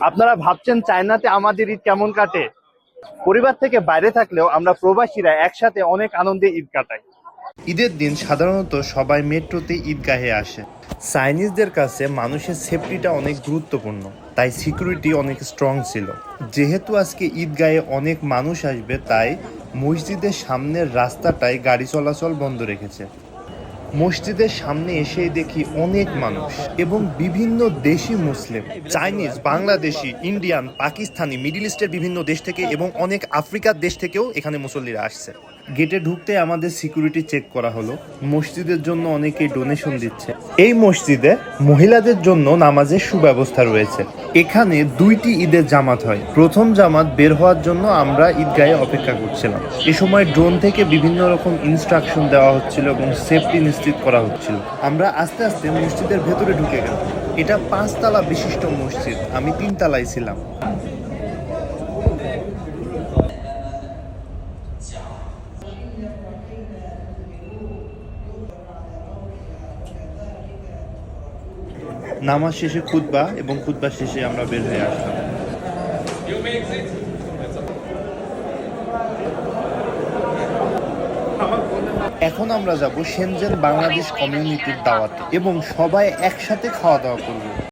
আপনারা ভাবছেন চায়নাতে আমাদের ঈদ কেমন কাটে? পরিবার থেকে বাইরে থাকলেও আমরা প্রবাসীরা একসাথে অনেক আনন্দে ঈদ কাটাই। ঈদের দিন সাধারণত সবাই মেট্রোতে ঈদগাহে আসে। চাইনিজদের কাছে মানুষের সেফটিটা অনেক গুরুত্বপূর্ণ, তাই সিকিউরিটি অনেক স্ট্রং ছিল। যেহেতু আজকে ঈদগাহে অনেক মানুষ আসবে, তাই মসজিদের সামনের রাস্তাটায় গাড়ি চলাচল বন্ধ রেখেছে। মসজিদের সামনে এসেই দেখি অনেক মানুষ এবং বিভিন্ন দেশি মুসলিম, Chinese, Bangladeshi, Indian, Pakistani, middle ইস্টের বিভিন্ন দেশ থেকে এবং অনেক আফ্রিকার দেশ থেকেও এখানে মুসল্লিরা আসছে। গেটে ঢুকতে আমাদের সিকিউরিটি চেক করা হলো। মসজিদের জন্য অনেকেই ডোনেশন দিচ্ছে। এই মসজিদে মহিলাদের জন্য নামাজের সুব্যবস্থা রয়েছে। এখানে দুইটি ঈদের জামাত হয়। প্রথম জামাত বের হওয়ার জন্য আমরা ঈদগাহে অপেক্ষা করছিলাম। এ সময় ড্রোন থেকে বিভিন্ন রকম ইনস্ট্রাকশন দেওয়া হচ্ছিল এবং সেফটি নিশ্চিত করা হচ্ছিল। আমরা আস্তে আস্তে মসজিদের ভেতরে ঢুকে গেলাম। এটা 5 তলা বিশিষ্ট মসজিদ, আমি 3 তলায় ছিলাম। নামাজ শেষে খুতবা এবং খুতবা শেষে আমরা বের হয়ে আসলাম। এখন আমরা যাব শেনজেন বাংলাদেশ কমিউনিটির দাওয়াতে এবং সবাই একসাথে খাওয়া দাওয়া করব।